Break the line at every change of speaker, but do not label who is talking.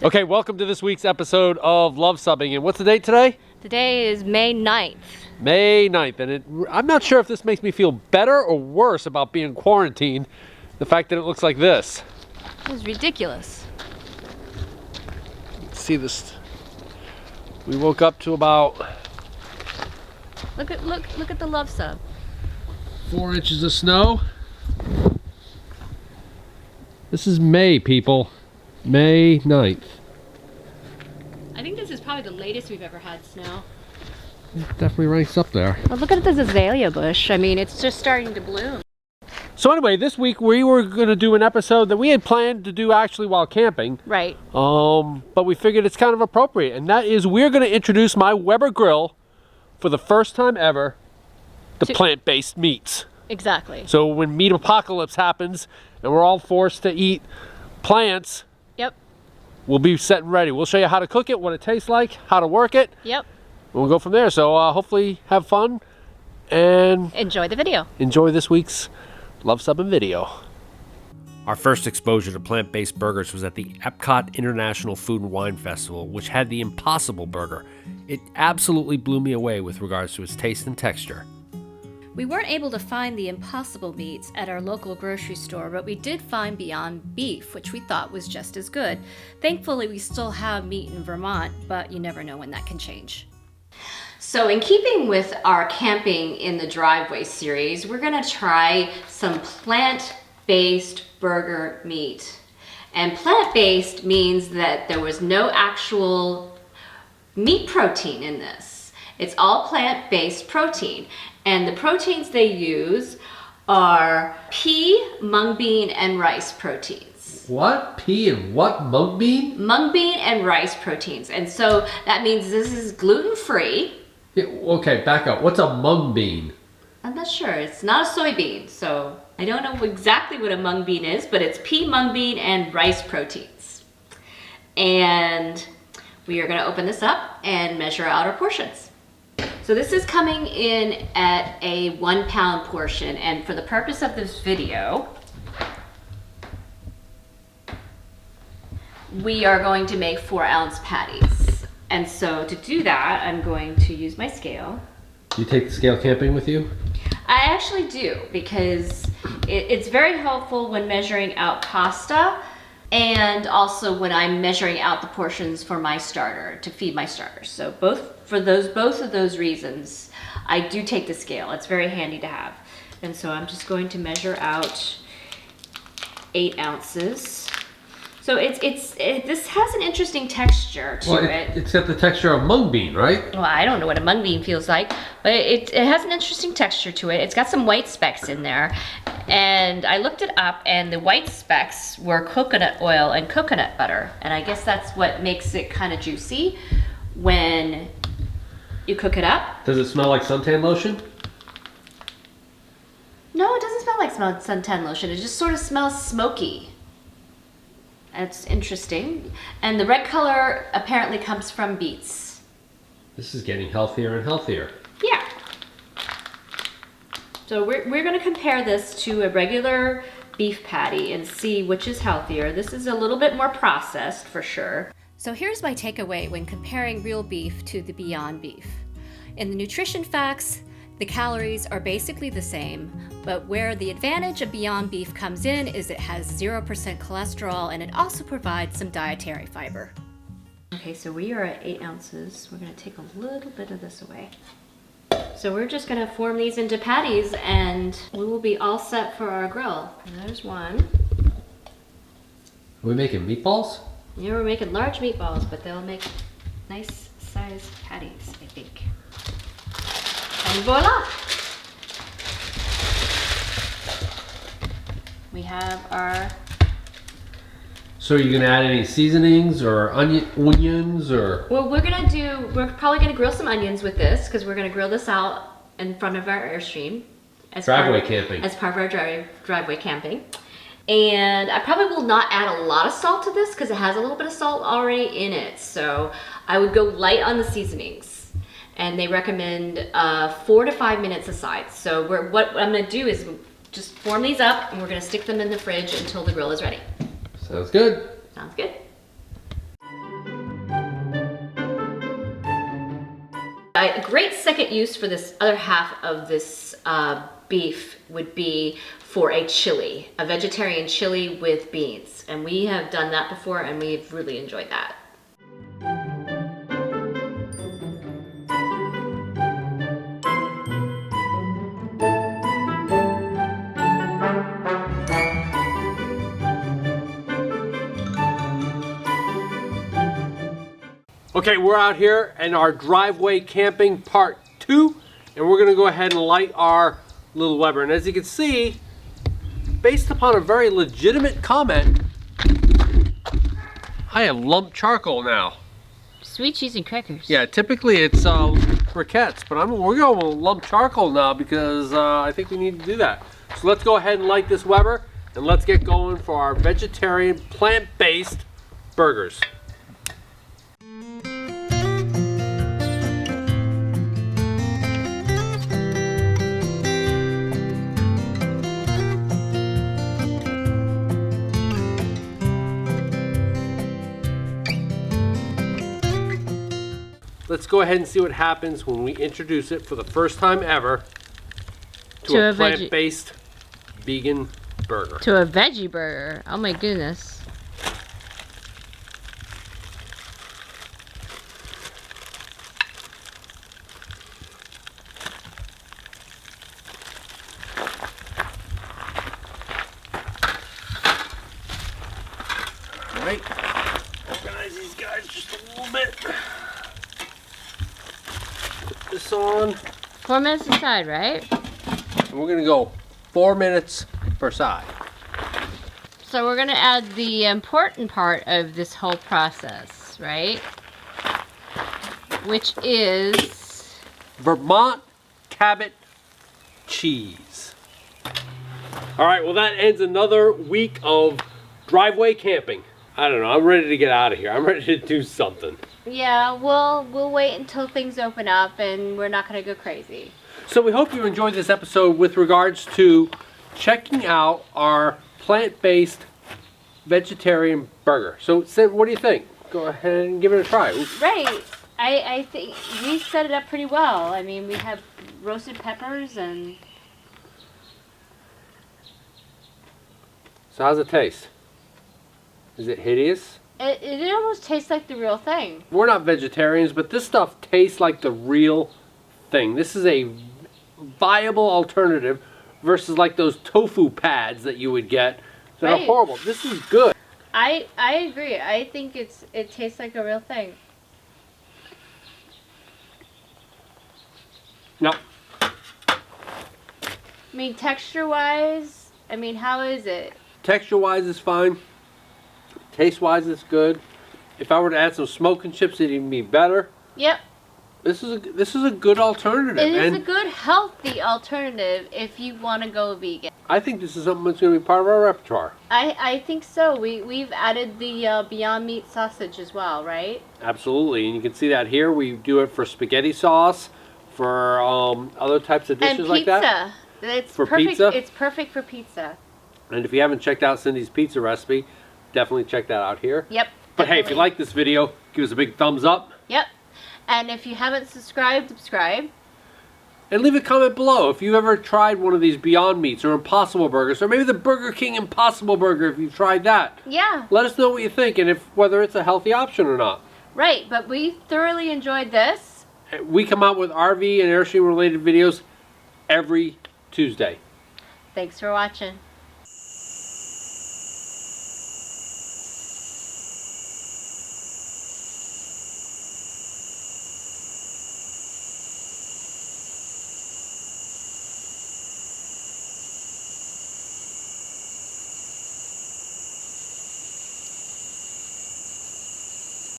Okay, welcome to this week's episode of Love Subbing. And what's the date today?
Today is May 9th.
May 9th. And I'm not sure if this makes me feel better or worse about being quarantined. The fact that it looks like this.
It was ridiculous.
Let's see this. We woke up to about...
Look at the Luv Sub.
4 inches of snow. This is May, people. May 9th.
I think this is probably the latest we've ever had snow.
It definitely ranks up there.
Well, look at this azalea bush. I mean, it's just starting to bloom.
So anyway, this week we were going to do an episode that we had planned to do actually while camping.
Right.
But we figured it's kind of appropriate. And that is we're going to introduce my Weber grill for the first time ever to plant-based meats.
Exactly.
So when meat apocalypse happens and we're all forced to eat plants,
yep,
we'll be set and ready. We'll show you how to cook it, what it tastes like, how to work it.
Yep.
We'll go from there. So hopefully have fun and
enjoy the video.
Enjoy this week's Love Subbin video. Our first exposure to plant-based burgers was at the Epcot International Food and Wine Festival, which had the Impossible Burger. It absolutely blew me away with regards to its taste and texture.
We weren't able to find the Impossible meats at our local grocery store, but we did find Beyond Beef, which we thought was just as good. Thankfully, we still have meat in Vermont, but you never know when that can change.
So in keeping with our camping in the driveway series, we're gonna try some plant-based burger meat. And plant-based means that there was no actual meat protein in this. It's all plant-based protein. And the proteins they use are pea, mung bean, and rice proteins.
What? Pea and what? Mung bean?
Mung bean and rice proteins. And so that means this is gluten-free.
Yeah, okay, back up. What's a mung bean?
I'm not sure. It's not a soybean, so I don't know exactly what a mung bean is, but it's pea, mung bean, and rice proteins. And we are going to open this up and measure out our portions. So this is coming in at a 1 pound portion, and for the purpose of this video, we are going to make 4 ounce patties. And so to do that, I'm going to use my scale.
You take the scale camping with you?
I actually do, because it's very helpful when measuring out pasta, and also when I'm measuring out the portions for my starter, to feed my starters. So both of those reasons, I do take the scale. It's very handy to have. And so I'm just going to measure out 8 ounces. So this has an interesting texture to it.
It's got the texture of mung bean, right?
Well, I don't know what a mung bean feels like, but it has an interesting texture to it. It's got some white specks in there. And I looked it up, and the white specks were coconut oil and coconut butter. And I guess that's what makes it kind of juicy when you cook it up.
Does it smell like suntan lotion?
No, it doesn't smell like suntan lotion. It just sort of smells smoky. That's interesting. And the red color apparently comes from beets.
This is getting healthier and healthier.
Yeah. So we're going to compare this to a regular beef patty and see which is healthier. This is a little bit more processed for sure.
So here's my takeaway when comparing real beef to the Beyond Beef. In the nutrition facts, the calories are basically the same, but where the advantage of Beyond Beef comes in is it has 0% cholesterol, and it also provides some dietary fiber.
Okay, so we are at 8 ounces. We're going to take a little bit of this away. So we're just going to form these into patties, and we will be all set for our grill. And there's one.
Are we making meatballs?
Yeah, we're making large meatballs, but they'll make nice sized patties, I think. And voila! We have our...
So are you going to add any seasonings or onions or...
Well, we're probably going to grill some onions with this, because we're going to grill this out in front of our Airstream.
Camping.
As part of our driveway camping. And I probably will not add a lot of salt to this, because it has a little bit of salt already in it. So I would go light on the seasonings. And they recommend 4 to 5 minutes aside. So what I'm going to do is just form these up, and we're going to stick them in the fridge until the grill is ready.
Sounds good.
Sounds good. a great second use for this other half of this beef would be for a chili, a vegetarian chili with beans. And we have done that before and we've really enjoyed that.
Okay, we're out here in our driveway camping part 2, and we're going to go ahead and light our little Weber. And as you can see, based upon a very legitimate comment, I have lumped charcoal now.
Sweet cheese and crackers.
Yeah, typically it's briquettes, but we're going with lumped charcoal now because I think we need to do that. So let's go ahead and light this Weber, and let's get going for our vegetarian, plant-based burgers. Let's go ahead and see what happens when we introduce it for the first time ever to a plant-based vegan burger.
To a veggie burger. Oh my goodness.
All right. Organize these guys just a little bit. This on.
4 minutes aside, right?
And we're gonna go 4 minutes per side.
So we're gonna add the important part of this whole process, right? Which is
Vermont Cabot cheese. All right, well that ends another week of driveway camping. I don't know, I'm ready to get out of here. I'm ready to do something.
yeah, we'll wait until things open up and we're not gonna go crazy.
So we hope you enjoyed this episode with regards to checking out our plant-based vegetarian burger. So Sid, what do you think? Go ahead and give it a try.
Right. I think we set it up pretty well. I mean, we have roasted peppers and
So how's it taste? Is it hideous?
it almost tastes like the real thing.
We're not vegetarians, but this stuff tastes like the real thing. This is a viable alternative versus like those tofu pads that you would get that are
Right.
horrible. This is good.
I agree. I think it tastes like a real thing.
No,
I mean, texture-wise, I mean, how is it?
texture-wise it's fine. Taste-wise it's good. If I were to add some smoking chips, it'd even be better.
Yep.
This is a good alternative.
It is
and
a good, healthy alternative if you want to go vegan.
I think this is something that's going to be part of our repertoire.
I think so. We've added the Beyond Meat sausage as well, right?
Absolutely, and you can see that here. We do it for spaghetti sauce, for other types of dishes
And
like that.
pizza. It's
For
perfect.
pizza?
It's perfect for pizza.
And if you haven't checked out Cindy's pizza recipe, definitely check that out here.
Yep.
But hey, if you
definitely.
like this video, give us a big thumbs up.
Yep. And if you haven't subscribed, subscribe.
And leave a comment below if you've ever tried one of these Beyond Meats or Impossible Burgers, or maybe the Burger King Impossible Burger if you've tried that.
Yeah.
Let us know what you think and whether it's a healthy option or not.
Right. But we thoroughly enjoyed this.
We come out with RV and Airstream related videos every Tuesday.
Thanks for watching.